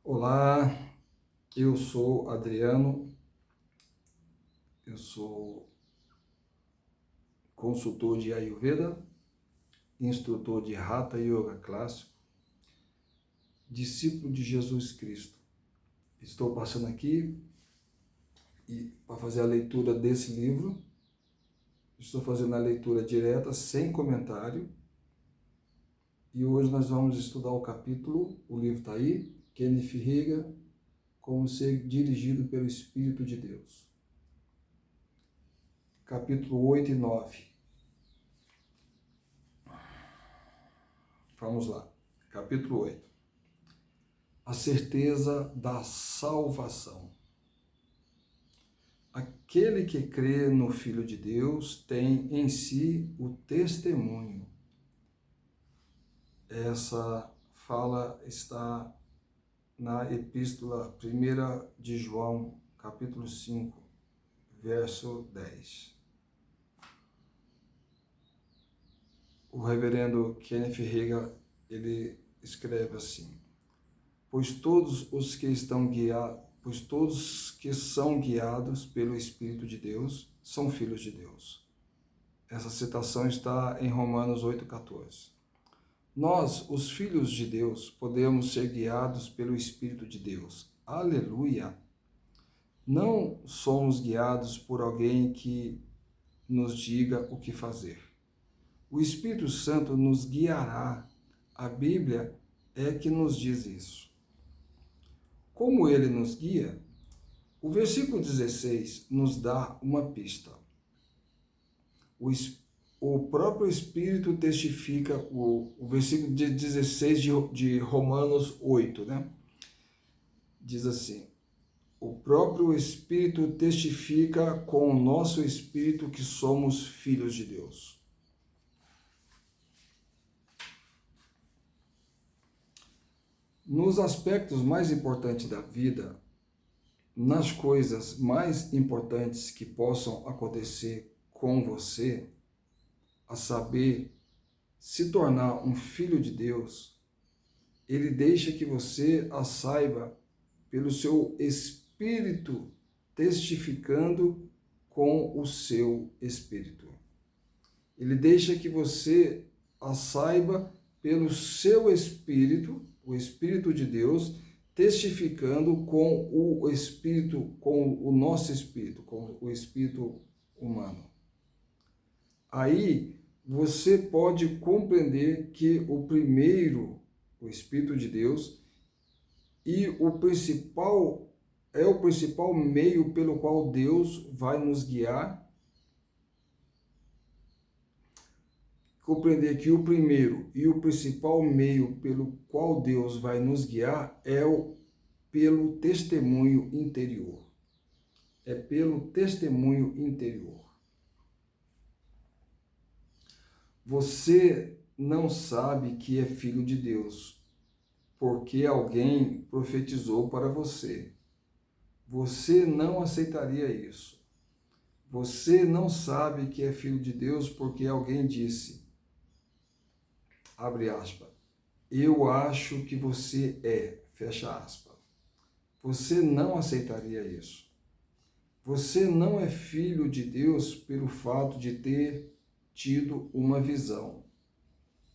Olá, eu sou Adriano, eu sou consultor de Ayurveda, instrutor de Hatha Yoga clássico, discípulo de Jesus Cristo. Estou passando aqui para fazer a leitura desse livro. Estou fazendo a leitura direta, sem comentário. E hoje nós vamos estudar o capítulo, o livro está aí, Kenneth Reagan, Como Ser Dirigido pelo Espírito de Deus. Capítulo 8 e 9. Vamos lá. Capítulo 8. A certeza da salvação. Aquele que crê no Filho de Deus tem em si o testemunho. Essa fala está na Epístola 1 de João, capítulo 5, verso 10. O reverendo Kenneth Reagan, ele escreve assim: pois todos que são guiados pelo Espírito de Deus são filhos de Deus. Essa citação está em Romanos 8,14. Nós, os filhos de Deus, podemos ser guiados pelo Espírito de Deus. Aleluia! Não somos guiados por alguém que nos diga o que fazer. O Espírito Santo nos guiará. A Bíblia é que nos diz isso. Como ele nos guia? O versículo 16 nos dá uma pista. O próprio Espírito testifica, o versículo 16 de Romanos 8, né? Diz assim: o próprio Espírito testifica com o nosso espírito que somos filhos de Deus. Nos aspectos mais importantes da vida, nas coisas mais importantes que possam acontecer com você, a saber, se tornar um filho de Deus, ele deixa que você a saiba pelo seu espírito, testificando com o seu espírito. Ele deixa que você a saiba pelo seu espírito, o Espírito de Deus, testificando com o espírito, com o nosso espírito, com o espírito humano. Aí você pode compreender que o primeiro, o Espírito de Deus, e o principal meio pelo qual Deus vai nos guiar. Compreender que o primeiro e o principal meio pelo qual Deus vai nos guiar é pelo testemunho interior. É pelo testemunho interior. Você não sabe que é filho de Deus, porque alguém profetizou para você. Você não aceitaria isso. Você não sabe que é filho de Deus porque alguém disse, abre aspas, eu acho que você é, fecha aspas. Você não aceitaria isso. Você não é filho de Deus pelo fato de ter tido uma visão.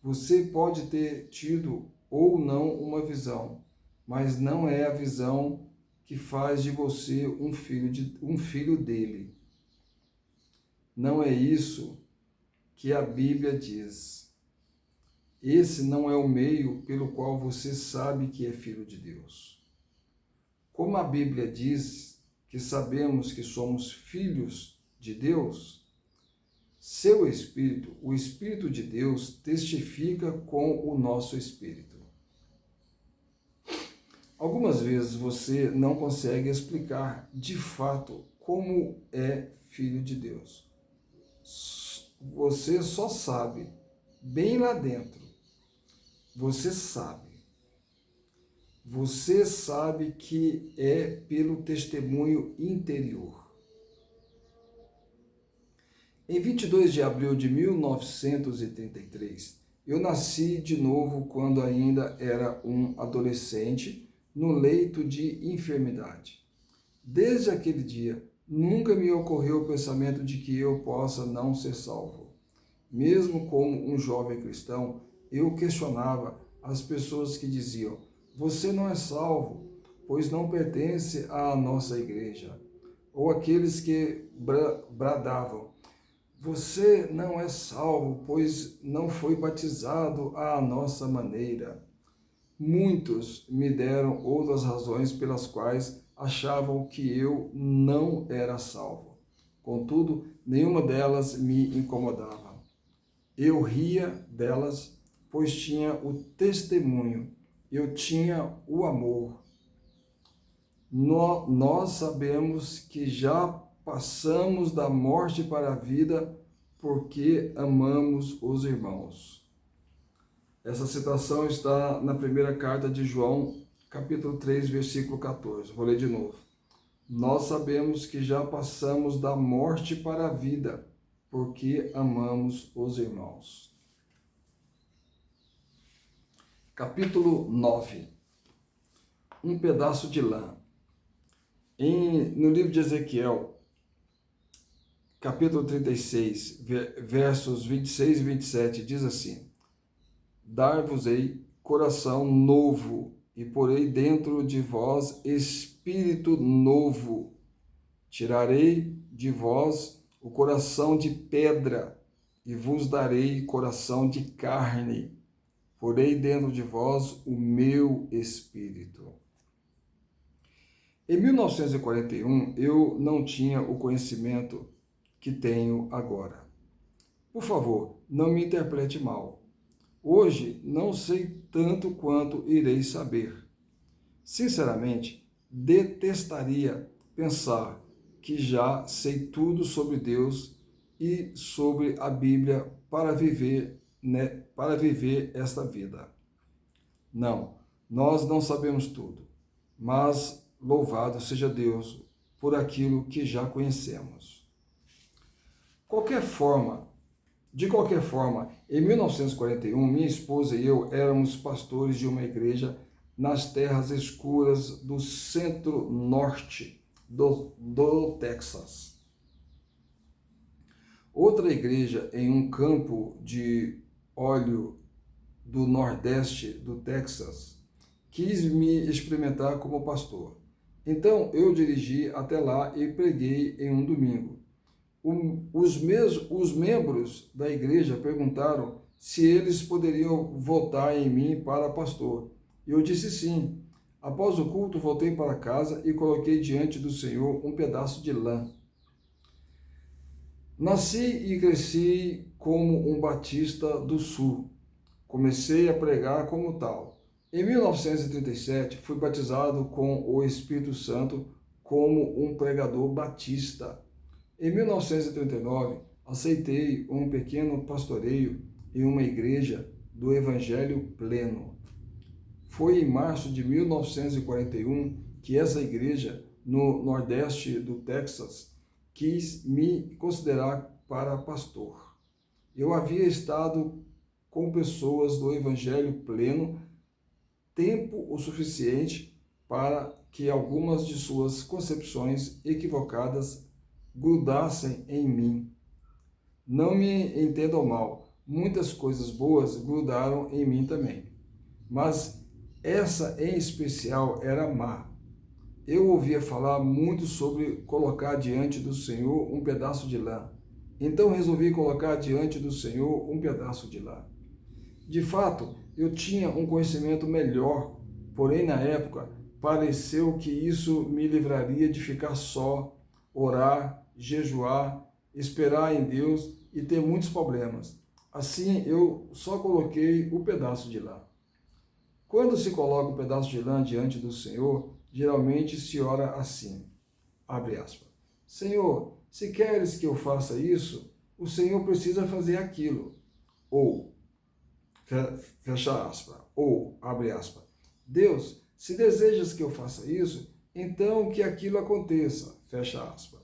Você pode ter tido ou não uma visão, mas não é a visão que faz de você um filho dele. Não é isso que a Bíblia diz. Esse não é o meio pelo qual você sabe que é filho de Deus. Como a Bíblia diz que sabemos que somos filhos de Deus, seu Espírito, o Espírito de Deus, testifica com o nosso Espírito. Algumas vezes você não consegue explicar de fato como é filho de Deus. Você só sabe, bem lá dentro, você sabe. Você sabe que é pelo testemunho interior. Em 22 de abril de 1933, eu nasci de novo quando ainda era um adolescente no leito de enfermidade. Desde aquele dia, nunca me ocorreu o pensamento de que eu possa não ser salvo. Mesmo como um jovem cristão, eu questionava as pessoas que diziam: você não é salvo, pois não pertence à nossa igreja. Ou aqueles que bradavam: você não é salvo, pois não foi batizado à nossa maneira. Muitos me deram outras razões pelas quais achavam que eu não era salvo. Contudo, nenhuma delas me incomodava. Eu ria delas, pois tinha o testemunho, eu tinha o amor. Nós sabemos que já passamos da morte para a vida porque amamos os irmãos. Essa citação está na primeira carta de João, capítulo 3, versículo 14. Vou ler de novo. Nós sabemos que já passamos da morte para a vida, porque amamos os irmãos. Capítulo 9. Um pedaço de lã. No livro de Ezequiel, capítulo 36, versos 26 e 27, diz assim: dar-vos-ei coração novo, e porei dentro de vós espírito novo. Tirarei de vós o coração de pedra, e vos darei coração de carne. Porei dentro de vós o meu espírito. Em 1941, eu não tinha o conhecimento que tenho agora. Por favor, não me interprete mal. Hoje não sei tanto quanto irei saber. Sinceramente, detestaria pensar que já sei tudo sobre Deus e sobre a Bíblia para viver esta vida. Não, nós não sabemos tudo, mas louvado seja Deus por aquilo que já conhecemos. De qualquer forma, em 1941, minha esposa e eu éramos pastores de uma igreja nas terras escuras do centro-norte do Texas. Outra igreja em um campo de óleo do nordeste do Texas quis me experimentar como pastor. Então eu dirigi até lá e preguei em um domingo. Os membros da igreja perguntaram se eles poderiam votar em mim para pastor. Eu disse sim. Após o culto, voltei para casa e coloquei diante do Senhor um pedaço de lã. Nasci e cresci como um batista do sul. Comecei a pregar como tal. Em 1937, fui batizado com o Espírito Santo como um pregador batista. Em 1939, aceitei um pequeno pastoreio em uma igreja do Evangelho Pleno. Foi em março de 1941 que essa igreja, no nordeste do Texas, quis me considerar para pastor. Eu havia estado com pessoas do Evangelho Pleno tempo o suficiente para que algumas de suas concepções equivocadas grudassem em mim. Não me entendam mal, muitas coisas boas grudaram em mim também, mas essa em especial era má. Eu ouvia falar muito sobre colocar diante do Senhor um pedaço de lã. Então resolvi colocar diante do Senhor um pedaço de lã. De fato, eu tinha um conhecimento melhor, porém na época pareceu que isso me livraria de ficar só, orar, jejuar, esperar em Deus e ter muitos problemas. Assim, eu só coloquei o pedaço de lã. Quando se coloca um pedaço de lã diante do Senhor, geralmente se ora assim, abre aspas, Senhor, se queres que eu faça isso, o Senhor precisa fazer aquilo. Ou, fecha aspas, ou, abre aspas, Deus, se desejas que eu faça isso, então que aquilo aconteça, fecha aspas.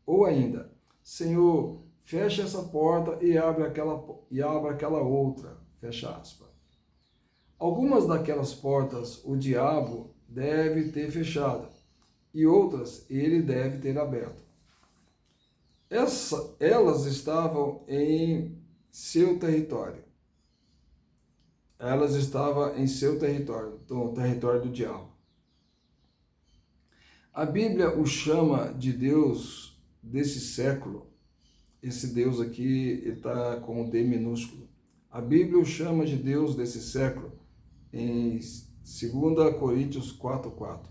Ou ainda, Senhor, fecha essa porta e abre aquela outra, fecha aspas. Algumas daquelas portas o diabo deve ter fechado, e outras ele deve ter aberto. Elas estavam em seu território. Elas estavam em seu território, no território do diabo. A Bíblia o chama de Deus desse século. Esse Deus aqui está com o D minúsculo. A Bíblia o chama de Deus desse século em 2 Coríntios 4:4.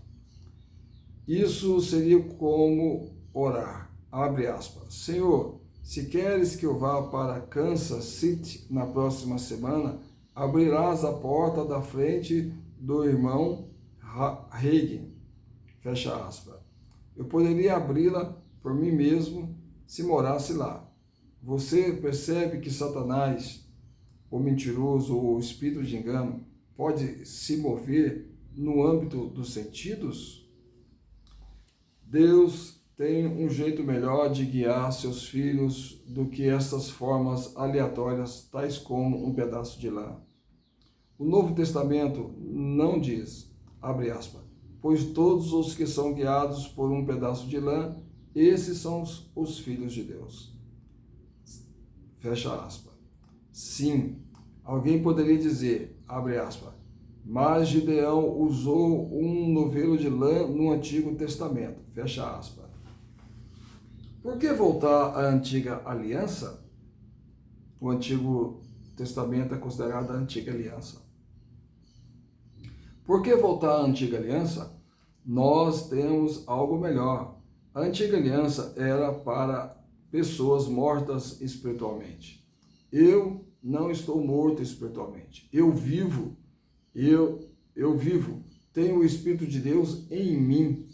Isso seria como orar. Abre aspas. Senhor, se queres que eu vá para Kansas City na próxima semana, abrirás a porta da frente do irmão Reagan. Fecha aspas. Eu poderia abri-la por mim mesmo se morasse lá. Você percebe que Satanás, o mentiroso ou o espírito de engano, pode se mover no âmbito dos sentidos? Deus tem um jeito melhor de guiar seus filhos do que essas formas aleatórias, tais como um pedaço de lã. O Novo Testamento não diz, abre aspas, pois todos os que são guiados por um pedaço de lã, esses são os filhos de Deus. Fecha aspas. Sim, alguém poderia dizer, abre aspas, mas Gideão usou um novelo de lã no Antigo Testamento. Fecha aspas. Por que voltar à antiga aliança? O Antigo Testamento é considerado a antiga aliança. Por que voltar à antiga aliança? Nós temos algo melhor. A antiga aliança era para pessoas mortas espiritualmente. Eu não estou morto espiritualmente. Eu vivo. Eu vivo. Tenho o Espírito de Deus em mim.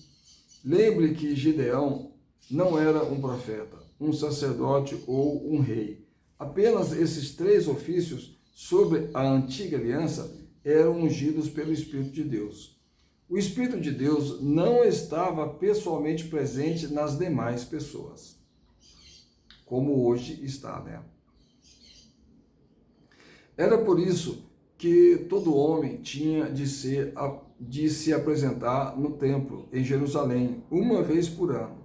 Lembre que Gideão não era um profeta, um sacerdote ou um rei. Apenas esses 3 ofícios sobre a antiga aliança eram ungidos pelo Espírito de Deus. O Espírito de Deus não estava pessoalmente presente nas demais pessoas, como hoje está, né? Era por isso que todo homem tinha de se apresentar no templo, em Jerusalém, uma vez por ano.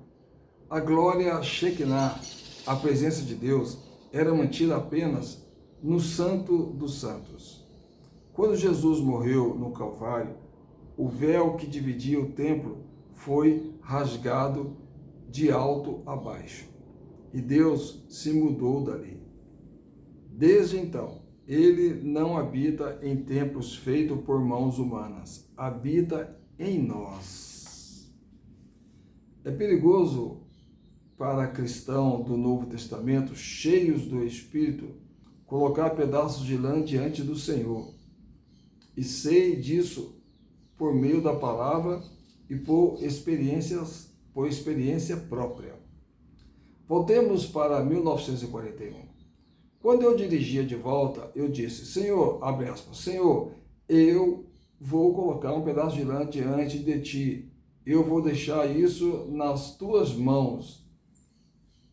A glória Shekinah, a presença de Deus, era mantida apenas no Santo dos Santos. Quando Jesus morreu no Calvário, o véu que dividia o templo foi rasgado de alto a baixo, e Deus se mudou dali. Desde então, ele não habita em templos feitos por mãos humanas, habita em nós. É perigoso para cristão do Novo Testamento, cheios do Espírito, colocar pedaços de lã diante do Senhor. E sei disso por meio da palavra e por experiência própria. Voltemos para 1941. Quando eu dirigia de volta, eu disse, Senhor, abre aspas, Senhor, eu vou colocar um pedaço de lã diante de ti. Eu vou deixar isso nas tuas mãos.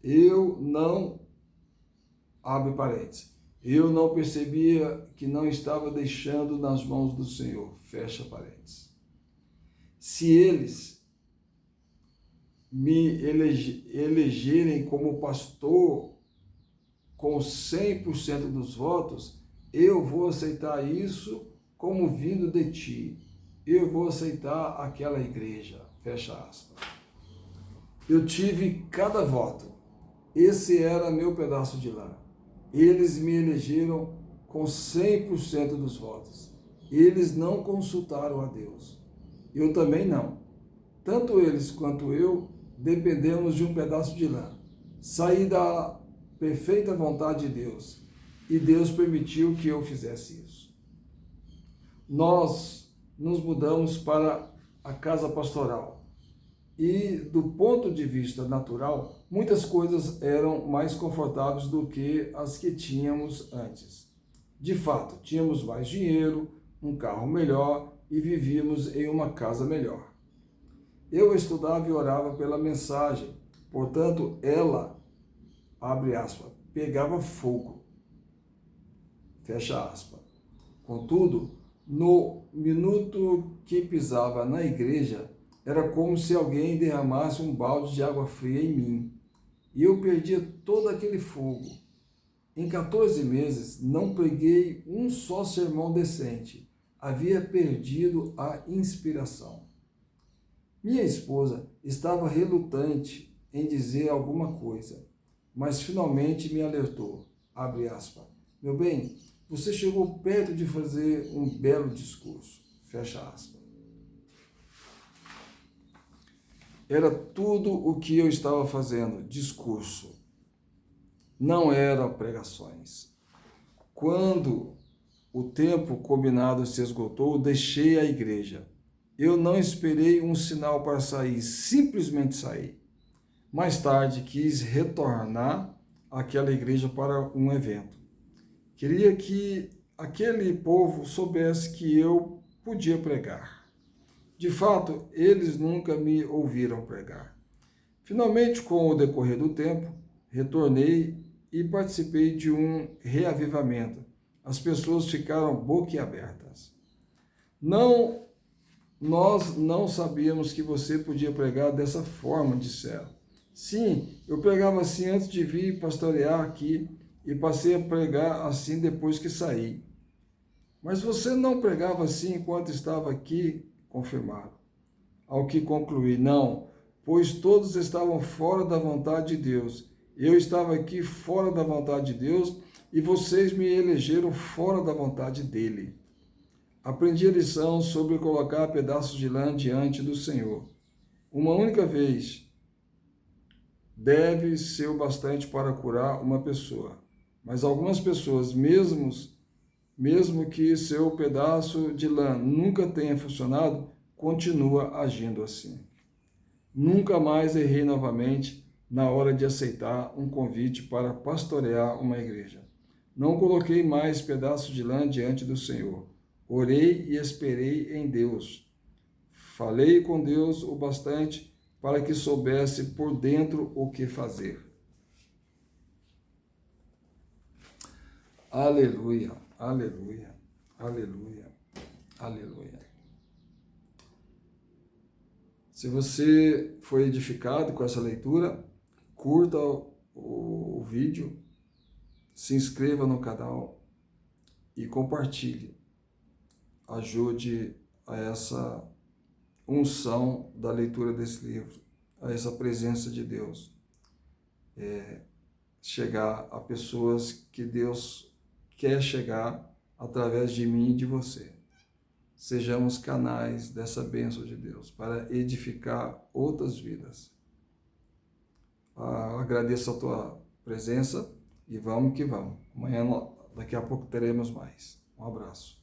Eu não, abre parênteses, eu não percebia que não estava deixando nas mãos do Senhor, fecha parênteses. Se eles me elegerem como pastor com 100% dos votos, eu vou aceitar isso como vindo de ti. Eu vou aceitar aquela igreja, fecha aspas. Eu tive cada voto. Esse era meu pedaço de lã. Eles me elegeram com 100% dos votos. Eles não consultaram a Deus. Eu também não. Tanto eles quanto eu dependemos de um pedaço de lã. Saí da perfeita vontade de Deus. E Deus permitiu que eu fizesse isso. Nós nos mudamos para a casa pastoral. E do ponto de vista natural, muitas coisas eram mais confortáveis do que as que tínhamos antes. De fato, tínhamos mais dinheiro, um carro melhor e vivíamos em uma casa melhor. Eu estudava e orava pela mensagem, portanto, ela, abre aspas, pegava fogo, fecha aspas. Contudo, no minuto que pisava na igreja, era como se alguém derramasse um balde de água fria em mim, e eu perdia todo aquele fogo. Em 14 meses, não preguei um só sermão decente. Havia perdido a inspiração. Minha esposa estava relutante em dizer alguma coisa, mas finalmente me alertou. Abre aspas. Meu bem, você chegou perto de fazer um belo discurso. Fecha aspas. Era tudo o que eu estava fazendo, discurso. Não eram pregações. Quando o tempo combinado se esgotou, deixei a igreja. Eu não esperei um sinal para sair, simplesmente saí. Mais tarde, quis retornar àquela igreja para um evento. Queria que aquele povo soubesse que eu podia pregar. De fato, eles nunca me ouviram pregar. Finalmente, com o decorrer do tempo, retornei e participei de um reavivamento. As pessoas ficaram boquiabertas. Nós não sabíamos que você podia pregar dessa forma, disseram. Sim, eu pregava assim antes de vir pastorear aqui e passei a pregar assim depois que saí. Mas você não pregava assim enquanto estava aqui, confirmaram. Ao que concluí, não, pois todos estavam fora da vontade de Deus. Eu estava aqui fora da vontade de Deus e vocês me elegeram fora da vontade dele. Aprendi a lição sobre colocar pedaços de lã diante do Senhor. Uma única vez deve ser o bastante para curar uma pessoa. Mas algumas pessoas, mesmo que seu pedaço de lã nunca tenha funcionado, continua agindo assim. Nunca mais errei novamente na hora de aceitar um convite para pastorear uma igreja. Não coloquei mais pedaços de lã diante do Senhor. Orei e esperei em Deus. Falei com Deus o bastante para que soubesse por dentro o que fazer. Aleluia, aleluia, aleluia, aleluia. Se você foi edificado com essa leitura, curta o vídeo, se inscreva no canal e compartilhe. Ajude a essa unção da leitura desse livro, a essa presença de Deus, chegar a pessoas que Deus quer chegar através de mim e de você. Sejamos canais dessa bênção de Deus para edificar outras vidas. Agradeço a tua presença e vamos que vamos. Amanhã, daqui a pouco, teremos mais. Um abraço.